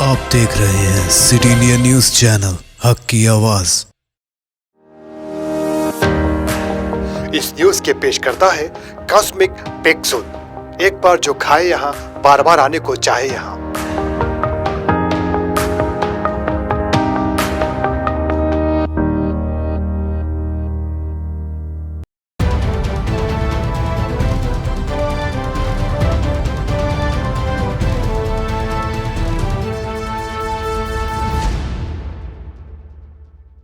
आप देख रहे हैं सिटी इंडिया न्यूज चैनल, हक की आवाज। इस न्यूज के पेश करता है कॉस्मिक पेक्सुल। एक बार जो खाए यहाँ, बार बार आने को चाहे यहाँ।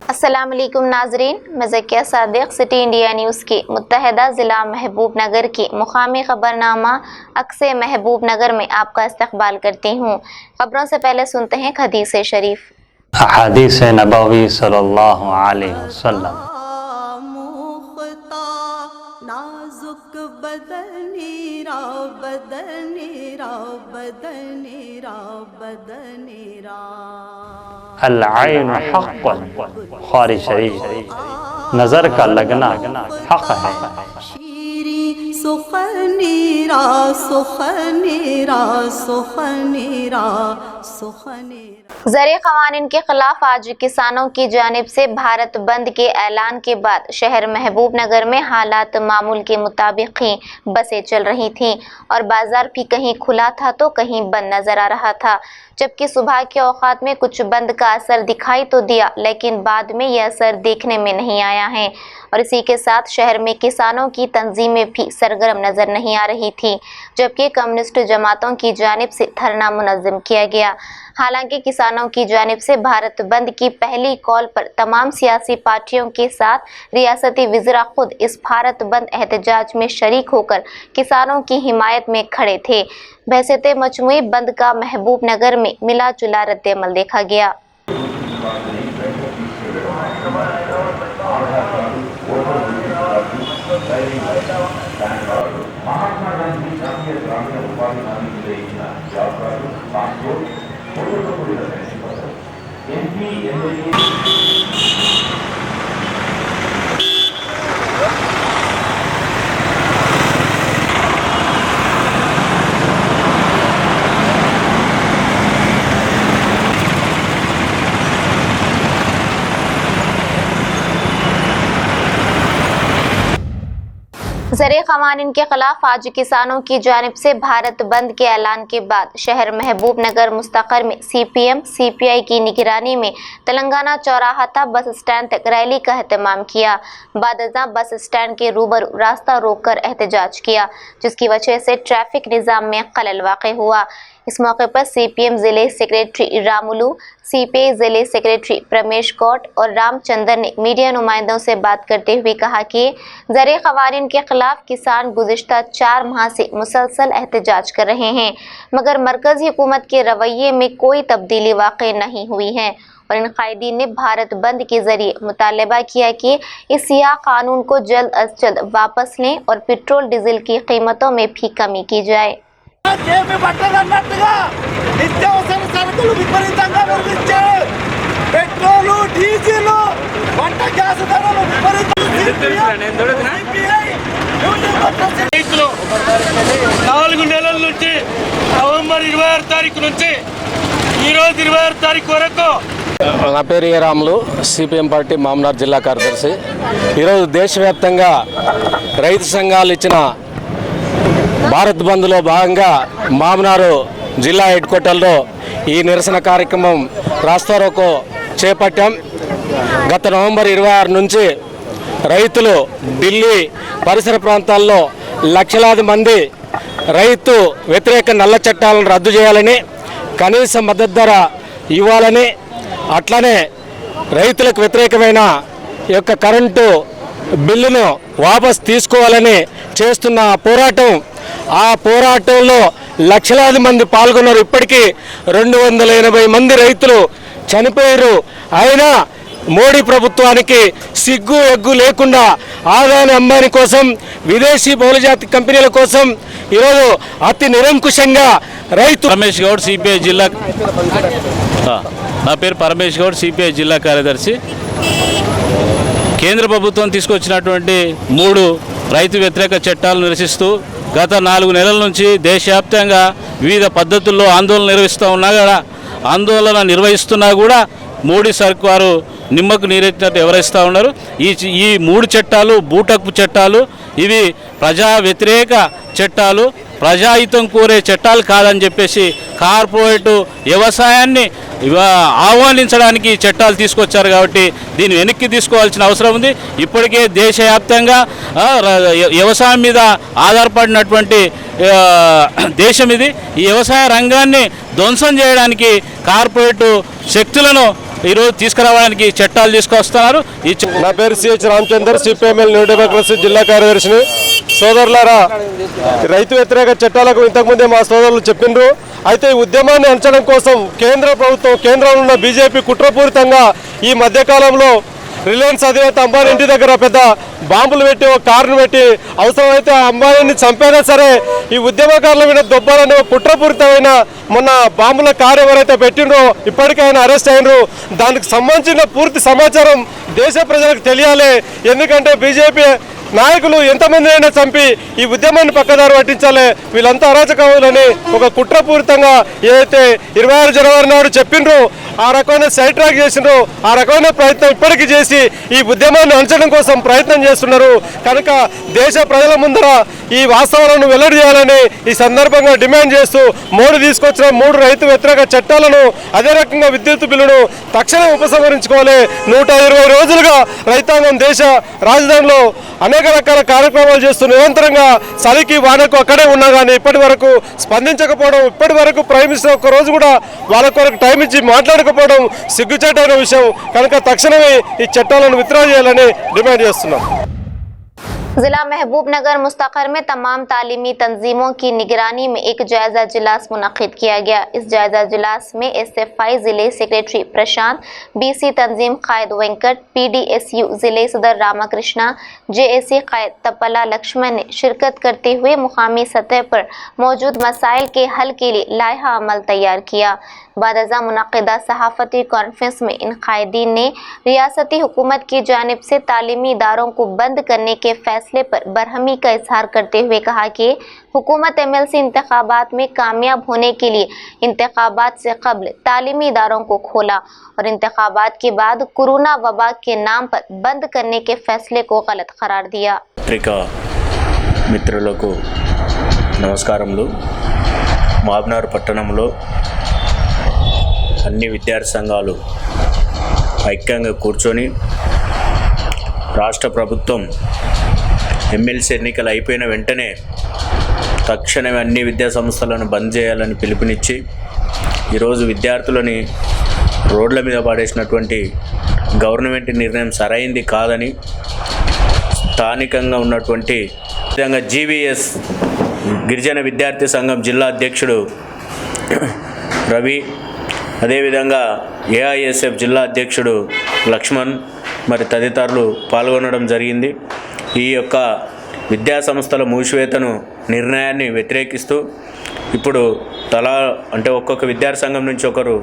अस्सलाम वालेकुम नाजरीन, मैं Zakia Sadiq city India news की मुत्तहदा ज़िला महबूब नगर की मुकामी खबरनामा अक्से महबूब नगर में आपका इस्तकबाल करती हूँ। खबरों से पहले सुनते हैं हदीस शरीफ। हदीस नबवी सल्लल्लाहु अलैहि वसल्लम। अल-ऐन हक़्क़ुन, बुखारी शरीफ। नजर का लगना हक है। सुखनीरा सुखनीरा सुखनीरा सुखनीरा। ज़रिए क़वानीन के खिलाफ आज किसानों की जानिब से भारत बंद के ऐलान के बाद शहर महबूब नगर में हालात मामूल के मुताबिक ही बसें चल रही थीं और बाजार भी कहीं खुला था तो कहीं बंद नजर आ रहा था। जबकि सुबह के औकात में कुछ बंद का असर दिखाई तो दिया, लेकिन बाद में यह असर देखने में नहीं आया है। और इसी के साथ शहर में किसानों की तंजीमें भी सरगर्म नजर नहीं आ रही थी, जबकि कम्युनिस्ट जमातों की जानिब से धरना मुनज़्ज़म किया गया। हालांकि किसानों की जानिब से भारत बंद की पहली कॉल पर तमाम सियासी पार्टियों के साथ रियासती वज़ीर खुद इस भारत बंद एहतजाज में शरीक होकर किसानों की हिमायत में खड़े थे। बहसते मजमूई बंद का महबूब नगर में मिला जुला रद्द-ए-अमल देखा गया। ज़रिए क़वानीन के खिलाफ आज किसानों की जानिब से भारत बंद के ऐलान के बाद शहर महबूब नगर मुस्तक़र में CPM CPI की निगरानी में तेलंगाना चौराहा था बस स्टैंड तक रैली का एहतमाम किया। बादशाह बस स्टैंड के रूबरू रास्ता रोककर एहतजाज किया, जिसकी वजह से ट्रैफिक निज़ाम में खलल वाक़ हुआ। इस मौके पर CPM ज़िले सेक्रेटरी रामुलू, CPI ज़िले सेक्रेटरी प्रमेश कोट और रामचंद्र ने मीडिया नुमाइंदों से बात करते हुए कहा कि ज़रिए क़वानीन के खिलाफ किसान गुज़िश्ता 4 माह से मुसलसल एहतजाज कर रहे हैं, मगर मरकज़ी हुकूमत के रवैये में कोई तब्दीली वाक़ई नहीं हुई है। और इन कायदीन ने भारत बंद के जरिए मुतालबा किया कि इस सियाह कानून को जल्द अज जल्द वापस लें और पेट्रोल डीजल की कीमतों में भी कमी की जाए। నిత్యావసర సరుకులు విపరీతంగా పెరిగించారు. పెట్రోలు, డీజిల్, వంట గ్యాస్ ధరలు విపరీతంగా 4 నెలల నుంచి నవంబర్ 26 తారీఖు నుంచి ఈరోజు 26 తారీఖు వరకు. నా పేరు ఏ రాములు, CPM పార్టీ మామనార్ జిల్లా కార్యదర్శి. ఈరోజు దేశవ్యాప్తంగా రైతు సంఘాలు ఇచ్చిన భారత్ బంద్లో భాగంగా మామనారు జిల్లా హెడ్ క్వార్టర్లో ఈ నిరసన కార్యక్రమం రాస్తారోకో చేపట్టాం. గత నవంబర్ 26 నుంచి రైతులు ఢిల్లీ పరిసర ప్రాంతాల్లో లక్షలాది మంది రైతు వ్యతిరేక నల్ల చట్టాలను రద్దు చేయాలని, కనీస మద్దతు ధర ఇవ్వాలని, అట్లనే రైతులకు వ్యతిరేకమైన యొక్క కరెంటు బిల్లును వాపస్ తీసుకోవాలని చేస్తున్న పోరాటం. ఆ పోరాటంలో లక్షలాది మంది పాల్గొన్నారు. ఇప్పటికీ 280 మంది రైతులు చనిపోయారు. అయినా మోడీ ప్రభుత్వానికి సిగ్గు ఎగ్గు లేకుండా ఆదాని అంబానీ కోసం, విదేశీ బహుళజాతి కంపెనీల కోసం ఈరోజు అతి నిరంకుశంగా రైతు. పరమేష్ గౌడ్, CPI జిల్లా. నా పేరు పరమేష్ గౌడ్, CPI జిల్లా కార్యదర్శి. కేంద్ర ప్రభుత్వం తీసుకొచ్చినటువంటి 3 రైతు వ్యతిరేక చట్టాలను నిరసిస్తూ గత 4 నెలల నుంచి దేశవ్యాప్తంగా వివిధ పద్ధతుల్లో ఆందోళన నిర్వహిస్తూ ఉన్నా కూడా నిర్వహిస్తున్నా కూడా మోడీ సర్కారు నిమ్మకు నీరెత్తినట్టు ఎవరైస్తూ ఉన్నారు. ఈ 3 చట్టాలు బూటకపు చట్టాలు, ఇవి ప్రజా వ్యతిరేక చట్టాలు, ప్రజాహితం కోరే చట్టాలు కాదని చెప్పేసి కార్పొరేటు వ్యవసాయాన్ని ఆహ్వానించడానికి చట్టాలు తీసుకొచ్చారు. కాబట్టి దీన్ని వెనక్కి తీసుకోవాల్సిన అవసరం ఉంది. ఇప్పటికే దేశవ్యాప్తంగా వ్యవసాయం మీద ఆధారపడినటువంటి దేశం ఇది. ఈ వ్యవసాయ రంగాన్ని ధ్వంసం చేయడానికి కార్పొరేటు శక్తులను ఈరోజు తీసుకురావడానికి చట్టాలు తీసుకొస్తున్నారు. నా పేరు సిహెచ్ రామచందర్, సిపిఎంఎల్ న్యూ డెమోక్రసీ జిల్లా కార్యదర్శిని. సోదరులారా, రైతు వ్యతిరేక చట్టాలకు ఇంతకుముందే మా సోదరులు చెప్పిండ్రు. అయితే ఈ ఉద్యమాన్ని అంచడం కోసం కేంద్ర ప్రభుత్వం, కేంద్రంలో ఉన్న బీజేపీ కుట్రపూరితంగా ఈ మధ్యకాలంలో రిలయన్స్ అధినేత అంబానీ ఇంటి దగ్గర పెద్ద బాంబులు పెట్టి ఒక కారును పెట్టి అవసరమైతే అంబానీని చంపైనా సరే ఈ ఉద్యమకారుల మీద దొబ్బాలని కుట్రపూరితమైన మొన్న బాంబుల కారు ఎవరైతే పెట్టిండ్రో ఇప్పటికే ఆయన అరెస్ట్ అయినరు. దానికి సంబంధించిన పూర్తి సమాచారం దేశ ప్రజలకు తెలియాలి. ఎందుకంటే బీజేపీ నాయకులు ఎంతమంది అయినా చంపి ఈ ఉద్యమాన్ని పక్కదారి పట్టించాలి. వీళ్ళంతా అరాచకవులని ఒక కుట్రపూరితంగా ఏదైతే 26 జనవరి నాడు చెప్పిండ్రో ఆ రకమైన సైడ్ ట్రాక్ చేసిండ్రో ఆ రకమైన ప్రయత్నం ఇప్పటికీ చేసి ఈ ఉద్యమాన్ని అంచడం కోసం ప్రయత్నం చేస్తున్నారు. కనుక దేశ ప్రజల ముందర ఈ వాస్తవాలను వెల్లడి చేయాలని ఈ సందర్భంగా డిమాండ్ చేస్తూ మోడీ తీసుకొచ్చిన 3 రైతు వ్యతిరేక చట్టాలను, అదే రకంగా విద్యుత్ బిల్లును తక్షణం ఉపసంహరించుకోవాలి. 120 రోజులుగా రైతాంగం దేశ రాజధానిలో అనేక రకాల కార్యక్రమాలు చేస్తూ నిరంతరంగా చలికి వానకు అక్కడే ఉన్నా కానీ ఇప్పటి వరకు స్పందించకపోవడం, ఇప్పటి వరకు ప్రైమ్ మినిస్టర్ ఒక్క రోజు కూడా వాళ్ళ కొరకు టైం ఇచ్చి మాట్లాడకపోవడం సిగ్గుచేటైన విషయం. కనుక తక్షణమే ఈ చట్టాలను విత్డ్రా చేయాలని డిమాండ్ చేస్తున్నాం. जिला महबूबनगर मुस्तकर में तमाम तालीमी तंजीमों की निगरानी में एक जायजा इजलास मुनक्किद किया गया। इस जायजा इजलास में SFI जिले सेक्रेटरी प्रशांत, BC तंजीम कायद वेंकट, PDSU जिले सदर रामाकृष्णा, JAC कायद तपला लक्ष्मण ने शिरकत करते हुए मुकामी सतह पर मौजूद मसाइल के हल के लिए लायहा अमल तैयार किया। बादजा मुनक्किदा सहाफती कॉन्फ्रेंस में इन कायदीन ने रियासती हुकूमत की जानिब से तालीमी इदारों को बंद करने के फैसले पर बरहमी का इजहार करते हुए कहा कि हुकूमत MLC इंतखाबात में कामयाब होने के लिए इंतखाबात से कब्ल तालीमी इदारों को खोला और इंतखाबात के बाद कोरोना वबा के नाम पर बंद करने के फैसले को गलत करार दिया। पत्रिका మిత్రులకు నమస్కారములు. మహబూబ్నగర్ పట్టణంలో అన్ని విద్యార్థి సంఘాలు ఐక్యంగా కూర్చొని రాష్ట్ర ప్రభుత్వం MLC ఎన్నికలు అయిపోయిన వెంటనే తక్షణమే అన్ని విద్యా సంస్థలను బంద్ చేయాలని పిలుపునిచ్చి ఈరోజు విద్యార్థులని రోడ్ల మీద పడేసినటువంటి గవర్నమెంట్ నిర్ణయం సరైంది కాదని స్థానికంగా ఉన్నటువంటి విధంగా GVS గిరిజన విద్యార్థి సంఘం జిల్లా అధ్యక్షుడు రవి, అదేవిధంగా AISF జిల్లా అధ్యక్షుడు లక్ష్మణ్ మరి తదితరులు పాల్గొనడం జరిగింది. ఈ యొక్క విద్యా సంస్థల మూసివేతను నిర్ణయాన్ని వ్యతిరేకిస్తూ ఇప్పుడు ఒక్కొక్క విద్యార్థి సంఘం నుంచి ఒకరు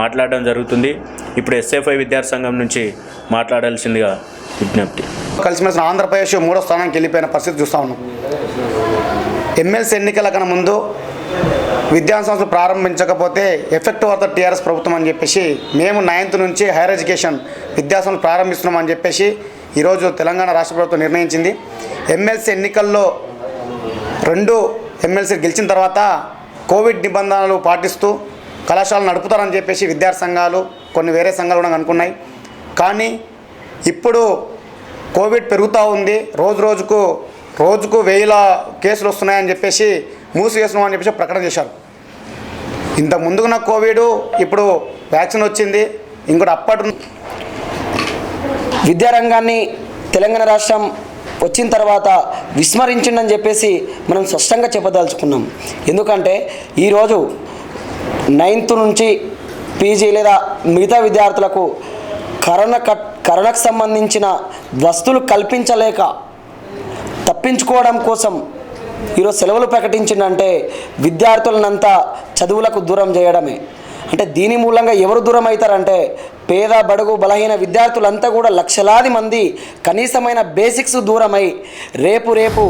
మాట్లాడడం జరుగుతుంది. ఇప్పుడు SFI విద్యార్థి సంఘం నుంచి మాట్లాడాల్సిందిగా విజ్ఞప్తి. కలిసిమెలిసి ఆంధ్రప్రదేశ్ 3వ స్థానానికి వెళ్ళిపోయిన పరిస్థితి చూస్తూ ఉన్నాం. MLC ఎన్నికల కన్నా ముందు విద్యా సంస్థలు ప్రారంభించకపోతే ఎఫెక్ట్ వర్త TRS ప్రభుత్వం అని చెప్పేసి మేము 9th నుంచి హైయర్ ఎడ్యుకేషన్ విద్యాసంస్థలు ప్రారంభిస్తున్నామని చెప్పేసి ఈరోజు తెలంగాణ రాష్ట్ర ప్రభుత్వం నిర్ణయించింది. MLC ఎన్నికల్లో 2 MLC గెలిచిన తర్వాత కోవిడ్ నిబంధనలు పాటిస్తూ కళాశాలలు నడుపుతారని చెప్పేసి విద్యార్థి సంఘాలు కొన్ని వేరే సంఘాలు కూడా అనుకున్నాయి. కానీ ఇప్పుడు కోవిడ్ పెరుగుతూ ఉంది, రోజుకు 1000 కేసులు వస్తున్నాయని చెప్పేసి మూసివేస్తున్నాం అని చెప్పేసి ప్రకటన చేశారు. ఇంత ముందుకున్న కోవిడ్ ఇప్పుడు వ్యాక్సిన్ వచ్చింది. ఇంకోటి అప్పటి విద్యారంగాన్ని తెలంగాణ రాష్ట్రం వచ్చిన తర్వాత విస్మరించిందని చెప్పేసి మనం స్పష్టంగా చెప్పదలుచుకున్నాం. ఎందుకంటే ఈరోజు 9th నుంచి PG లేదా మిగతా విద్యార్థులకు కరోనాకు సంబంధించిన వస్తువులు కల్పించలేక తప్పించుకోవడం కోసం ఈరోజు సెలవులు ప్రకటించిందంటే విద్యార్థులనంతా చదువులకు దూరం చేయడమే. అంటే దీని మూలంగా ఎవరు దూరం అవుతారంటే పేద బడుగు బలహీన విద్యార్థులంతా కూడా లక్షలాది మంది కనీసమైన బేసిక్స్ దూరమై రేపు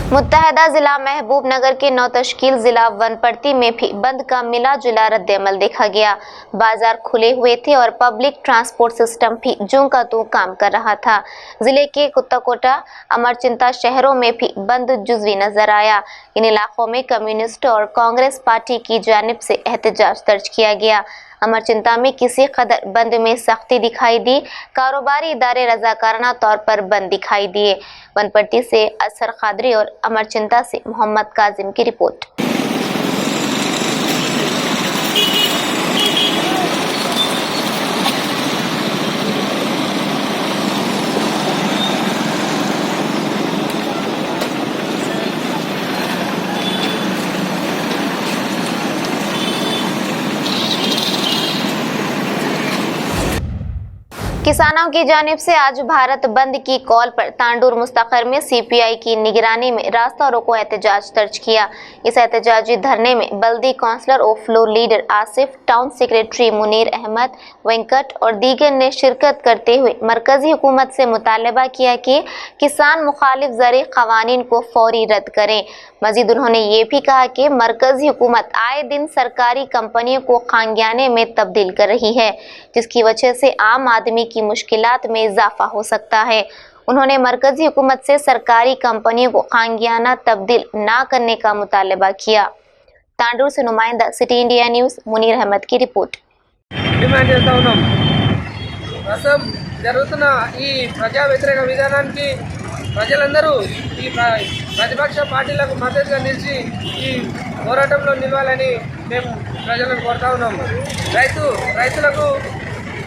मुत्तहदा जिला महबूबनगर के नौतश्कील जिला वनपट्टी में भी बंद का मिला जुला रद्द-ए-अमल देखा गया। बाजार खुले हुए थे और पब्लिक ट्रांसपोर्ट सिस्टम भी जूं का तू काम कर रहा था। जिले के कुत्ताकोटा, अमरचिंता शहरों में भी बंद जुजवी नजर आया। इन इलाकों में कम्युनिस्ट और कांग्रेस पार्टी की जानिब से एहतजाज दर्ज किया गया। अमरचिंता में किसी कदर बंद में सख्ती दिखाई दी। कारोबारी इदारे रजाकाराना तौर पर बंद दिखाई दिए। वनपट्टी से असर खादरी और अमरचिंता से मोहम्मद काजिम की रिपोर्ट। किसानों की जानिब से आज भारत बंद की कॉल पर तांडूर मुस्तकर में सीपीआई की निगरानी में रास्ता रोको एहतजाज दर्ज किया। इस एहतजाजी धरने में बल्दी काउंसलर और floor leader Asif, town secretary Munir Ahmed, Venkat और दीगर ने शिरकत करते हुए मरकजी हुकूमत से मुतालबा किया कि किसान मुखालिफ ज़री क़वानीन को फौरी रद्द करें। मजीद उन्होंने ये भी कहा कि मरकजी हुकूमत आए दिन सरकारी कंपनियों को खांग्याने में तब्दील कर रही है, जिसकी वजह से आम आदमी की मुश्किलात में इजाफा हो सकता है। उन्होंने मरकजी हुकूमत से सरकारी कंपनियों को खांगियाना तब्दील ना करने का मुतालबा किया। तांडूर से नुमाइंदा city India news Munir Ahmed की रिपोर्ट। డిమాండ్ చేస్తా ఉన్నాం। ప్రస్తుతం జరుగుతున్న ఈ ప్రజా వ్యతిరేక విధానానికి ప్రజలందరూ ఈ ప్రతిపక్ష పార్టీలకు మద్దతుగా నిలిచి ఈ పోరాటంలో నిలవాలని మేము ప్రజలను కోరుతా ఉన్నాము। రైతులకు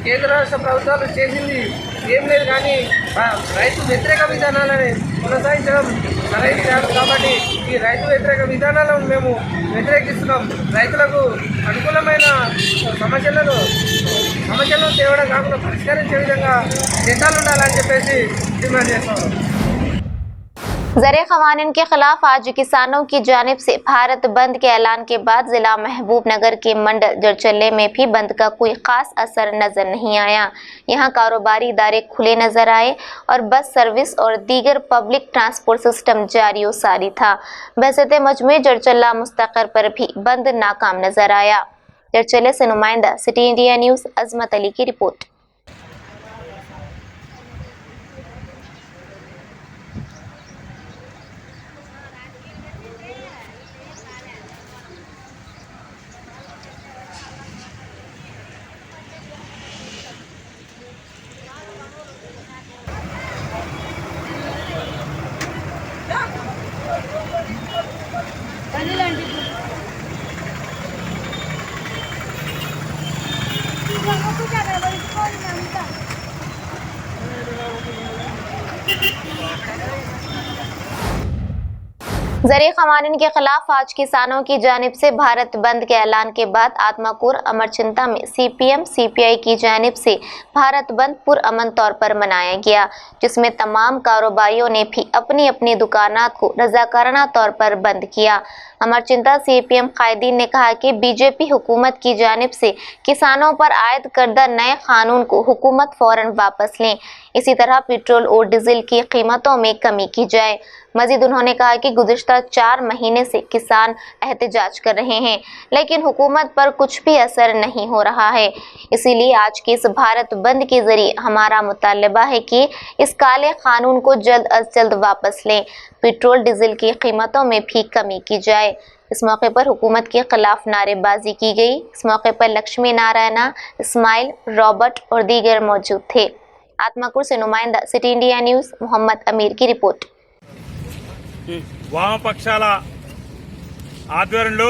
కేంద్ర రాష్ట్ర ప్రభుత్వాలు చేసింది ఏం లేదు, కానీ రైతు వ్యతిరేక విధానాలని కొనసాగించడం సరైనది కాదు। కాబట్టి ఈ రైతు వ్యతిరేక విధానాలను మేము వ్యతిరేకిస్తున్నాం। రైతులకు అనుకూలమైన సమస్యలను తేవడం కాకుండా పరిష్కరించే విధంగా చట్టాలు ఉండాలని చెప్పేసి డిమాండ్ చేస్తాం। ज़रे क़वानीन के खिलाफ आज किसानों की जानिब से भारत बंद के ऐलान के बाद जिला महबूबनगर के मंडल जरचल्ले में भी बंद का कोई खास असर नजर नहीं आया। यहाँ कारोबारी इदारे खुले नजर आए और बस सर्विस और दीगर पब्लिक ट्रांसपोर्ट सिस्टम जारी और सारी था। बहसते मजमू जरचल्ला मुस्तकर पर भी बंद नाकाम नजर आया। जरचल्ले से नुमाइंदा सिटी इंडिया न्यूज़ अजमत अली की रिपोर्ट। ज़रे क़वानीन के खिलाफ आज किसानों की जानिब से भारत बंद के ऐलान के बाद आत्माकुर अमरचिंता में सीपीएम सीपीआई की जानिब से भारत बंद पुरअमन तौर पर मनाया गया, जिसमें तमाम कारोबारियों ने भी अपनी अपनी दुकानात को रजाकाराना तौर पर बंद किया। अमरचिंता सीपीएम कायदीन ने कहा कि बीजेपी हुकूमत की जानिब से किसानों पर आयद करदा नए कानून को हुकूमत फौरन वापस लें। इसी तरह पेट्रोल और डीजल की कीमतों में कमी की जाए। मजीद उन्होंने कहा कि गुज़िश्ता 4 महीने से किसान एहतजाज कर रहे हैं, लेकिन हुकूमत पर कुछ भी असर नहीं हो रहा है। इसीलिए आज के इस भारत बंद के जरिए हमारा मुतालबा है कि इस काले कानून को जल्द अज जल्द वापस लें। पेट्रोल डीजल की कीमतों में भी कमी की जाए। इस मौके पर हुकूमत के खिलाफ नारेबाजी की गई। इस मौके पर लक्ष्मी नारायणा, इस्माइल, रॉबर्ट और दीगर मौजूद थे। आत्माकुर से नुमाइंदा सिटी इंडिया न्यूज़ मोहम्मद अमीर की रिपोर्ट। వామపక్షాల ఆధ్వర్యంలో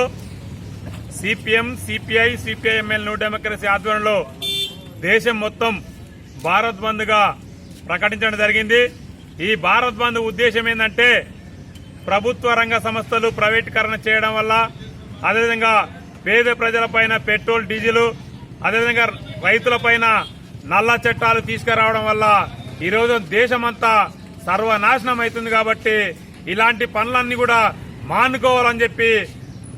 CPM CPI CPIML new democracy ఆధ్వర్యంలో దేశం మొత్తం భారత్ బంద్ గా ప్రకటించడం జరిగింది। ఈ భారత్ బంద్ ఉద్దేశం ఏంటంటే ప్రభుత్వ రంగ సంస్థలు ప్రైవేటీకరణ చేయడం వల్ల, అదేవిధంగా పేద ప్రజలపైన పెట్రోల్ డీజిల్, అదేవిధంగా రైతులపైన నల్ల చట్టాలు తీసుకురావడం వల్ల ఈరోజు దేశమంతా సర్వనాశనం అవుతుంది। కాబట్టి ఇలాంటి పనులన్నీ కూడా మానుకోవాలని చెప్పి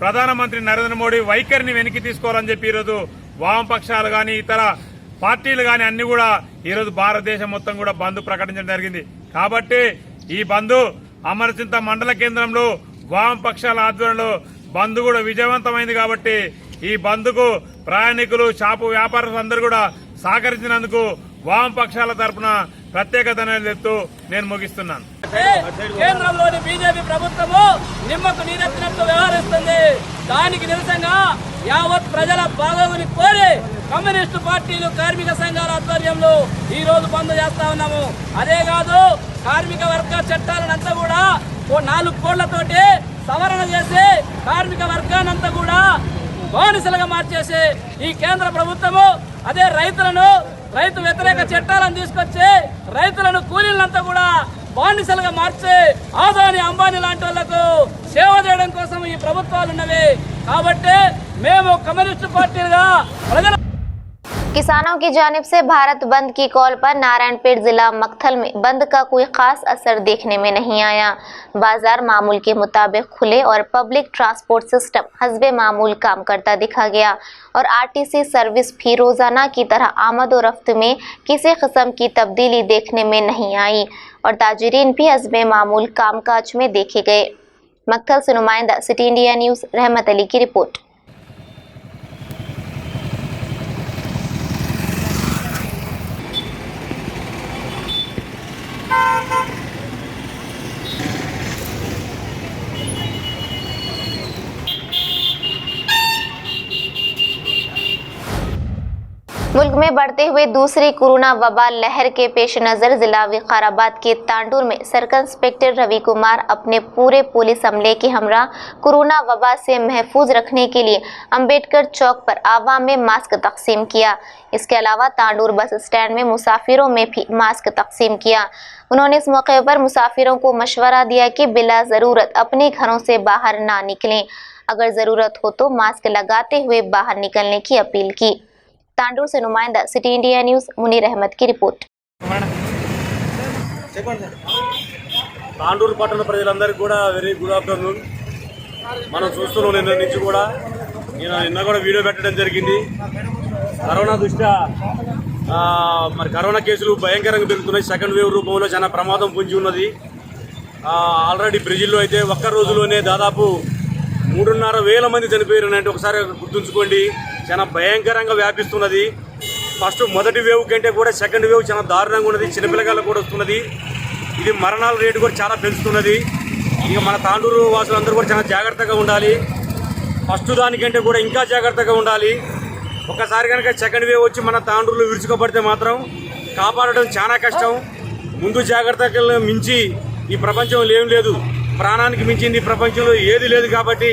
ప్రధానమంత్రి నరేంద్ర మోడీ వైఖరిని వెనక్కి తీసుకోవాలని చెప్పి ఈరోజు వామపక్షాలు కానీ ఇతర పార్టీలు కానీ అన్ని కూడా ఈరోజు భారతదేశం మొత్తం కూడా బంద్ ప్రకటించడం జరిగింది। కాబట్టి ఈ బంద్ అమరచింత మండల కేంద్రంలో వామపక్షాల ఆధ్వర్యంలో బంద్ కూడా విజయవంతమైంది కాబట్టి ఈ బంద్కు ప్రయాణికులు షాపు వ్యాపారస్తులు అందరూ కూడా సహకరించినందుకు వామపక్షాల తరపున ప్రత్యేక ధన్యవాదాలు చెప్తూ నేను ముగిస్తున్నాను. కేంద్రంలోని బీజేపీ ప్రభుత్వము నిమ్మకు నీరెత్తినట్టు వ్యవహరిస్తుంది. దానికి నిరసనగా యావత్ ప్రజల బాగోగుని కోరి కమ్యూనిస్టు పార్టీలు కార్మిక సంఘాల ఆధ్వర్యంలో ఈ రోజు బంద్ చేస్తా ఉన్నాము. అదే కాదు, కార్మిక వర్గ చట్టాలనంతా కూడా 4 కోళ్లతోటి సవరణ చేసి కార్మిక వర్గానంతా కూడా బానిసలుగా మార్చేసి ఈ కేంద్ర ప్రభుత్వము అదే రైతు వ్యతిరేక చట్టాలను తీసుకొచ్చి రైతులను కూలీలంతా కూడా బానిసలుగా మార్చి ఆదాని అంబానీ లాంటి వాళ్లకు సేవ చేయడం కోసం ఈ ప్రభుత్వాలు ఉన్నవి. కాబట్టి మేము కమ్యూనిస్టు పార్టీలుగా ప్రజల किसानों की जानिब से भारत बंद की कॉल पर नारायणपेट जिला मक्थल में बंद का कोई खास असर देखने में नहीं आया। बाजार मामूल के मुताबिक खुले और पब्लिक ट्रांसपोर्ट सिस्टम हस्बे मामूल काम करता दिखा गया और आरटीसी सर्विस भी रोजाना की तरह आमद और रफ्त में किसी किस्म की तब्दीली देखने में नहीं आई और ताजरीन भी हस्बे मामूल कामकाज में देखे गए। मक्थल से नुमाइंदा सिटी इंडिया न्यूज़ रहमत अली की रिपोर्ट। मुल्क में बढ़ते हुए दूसरी कोरोना वबा लहर के पेश नज़र जिला विकाराबाद के तांडूर में सर्कल इंस्पेक्टर रवि कुमार अपने पूरे पुलिस अमले के हमरा कोरोना वबा से महफूज रखने के लिए अंबेडकर चौक पर आवाम में मास्क तकसीम किया। इसके अलावा तांडूर बस स्टैंड में मुसाफिरों में भी मास्क तकसीम किया। उन्होंने इस मौके पर मुसाफिरों को मशवरा दिया कि बिला ज़रूरत अपने घरों से बाहर ना निकलें, अगर ज़रूरत हो तो मास्क लगाते हुए बाहर निकलने की अपील की। तांडूर से नुमाइंदा city India news Munir Ahmed की रिपोर्ट। తాండూరు పట్టణ ప్రజలందరికీ కూడా వెరీ గుడ్ ఆఫ్టర్నూన్. మనం చూస్తున్నాం నిన్న నుంచి కూడా నిన్న కూడా వీడియో పెట్టడం జరిగింది. కరోనా దృష్ట్యా మరి కరోనా కేసులు భయంకరంగా పెరుగుతున్నాయి. సెకండ్ వేవ్ రూపంలో చాలా ప్రమాదం పొంచి ఉన్నది. ఆల్రెడీ బ్రెజిల్లో అయితే ఒక్క రోజులోనే దాదాపు 3,500 మంది చనిపోయారని ఒకసారి గుర్తుంచుకోండి. చాలా భయంకరంగా వ్యాపిస్తున్నది. ఫస్ట్ మొదటి వేవ్ కంటే కూడా సెకండ్ వేవ్ చాలా దారుణంగా ఉన్నది. చిన్నపిల్లగాళ్ళకు కూడా వస్తున్నది. ఇది మరణాల రేటు కూడా చాలా పెంచుతున్నది. ఇక మన తాండూరు వాసులందరూ కూడా చాలా జాగ్రత్తగా ఉండాలి. ఫస్ట్ దానికంటే కూడా ఇంకా జాగ్రత్తగా ఉండాలి. ఒకసారి కనుక సెకండ్ వేవ్ వచ్చి మన తాండూరులో విరుచుకోబడితే మాత్రం కాపాడడం చాలా కష్టం. ముందు జాగ్రత్తలు మించి ఈ ప్రపంచంలో ఏం లేదు. ప్రాణానికి మించింది ఈ ప్రపంచంలో ఏది లేదు. కాబట్టి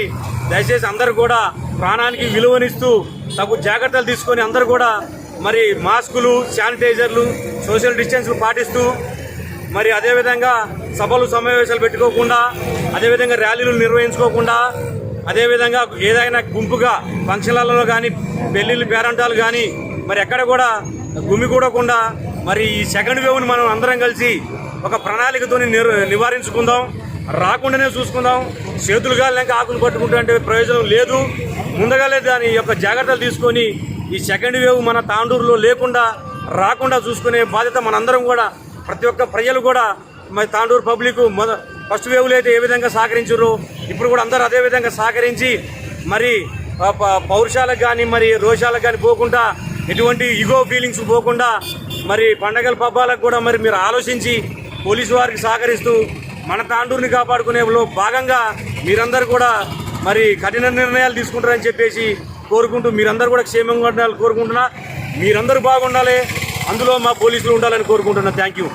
దయచేసి అందరూ కూడా ప్రాణానికి విలువనిస్తూ తగు జాగ్రత్తలు తీసుకొని అందరూ కూడా మరి మాస్కులు, శానిటైజర్లు, సోషల్ డిస్టెన్స్లు పాటిస్తూ మరి అదేవిధంగా సభలు సమావేశాలు పెట్టుకోకుండా, అదేవిధంగా ర్యాలీలు నిర్వహించుకోకుండా, అదేవిధంగా ఏదైనా గుంపుగా ఫంక్షన్లలో కానీ పెళ్లిళ్ళు పేరంటాలు కానీ మరి ఎక్కడ కూడా గుమికూడకుండా మరి ఈ సెకండ్ వేవ్ని మనం అందరం కలిసి ఒక ప్రణాళికతో నివారించుకుందాం. రాకుండానే చూసుకుందాం. చేతులుగా లేక ఆకులు పట్టుకుంటే ప్రయోజనం లేదు. ముందుగానే దాని యొక్క జాగ్రత్తలు తీసుకొని ఈ సెకండ్ వేవ్ మన తాండూరులో లేకుండా రాకుండా చూసుకునే బాధ్యత మనందరం కూడా, ప్రతి ఒక్క ప్రజలు కూడా మరి తాండూరు పబ్లిక్ ఫస్ట్ వేవ్లో అయితే ఏ విధంగా సహకరించారో ఇప్పుడు కూడా అందరూ అదే విధంగా సహకరించి మరి పౌరుషాలకు కానీ మరి రోషాలకు కానీ పోకుండా, ఎటువంటి ఈగో ఫీలింగ్స్ పోకుండా మరి పండగల పబ్బాలకు కూడా మరి మీరు ఆలోచించి పోలీసు వారికి సహకరిస్తూ మన తాండూరుని కాపాడుకునేలో భాగంగా మీరందరూ కూడా మరి కఠిన నిర్ణయాలు తీసుకుంటారని చెప్పేసి కోరుకుంటూ, మీరందరూ కూడా క్షేమంగా ఉండాలని కోరుకుంటున్నా. మీరందరూ బాగుండాలి, అందులో మా పోలీసులు ఉండాలని కోరుకుంటున్నా. Thank you.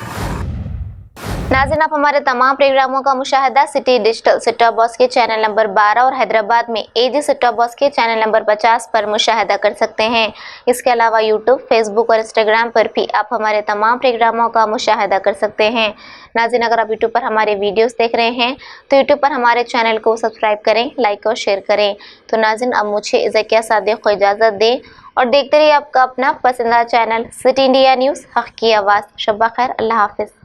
नाज़रीन, आप हमारे तमाम प्रोग्रामों का मुशाहिदा city digital set top box के चैनल नंबर 12 और हैदराबाद में एजी सेट टॉप बॉक्स के चैनल नंबर 50 पर मुशाहिदा कर सकते हैं। इसके अलावा यूट्यूब, फेसबुक और इंस्टाग्राम पर भी आप हमारे तमाम प्रोग्रामों का मुशाहिदा कर सकते हैं। नाज़रीन, अगर आप यूट्यूब पर हमारे वीडियोस देख रहे हैं तो यूट्यूब पर हमारे चैनल को सब्सक्राइब करें, लाइक और शेयर करें। तो नाज़रीन, अब मुझे ज़किया सादिक को इजाज़त दें और देखते रहिए आपका अपना पसंदीदा चैनल सिटी इंडिया न्यूज़, हक़ की आवाज़। शब्बा खैर, अल्लाह हाफ़िज़।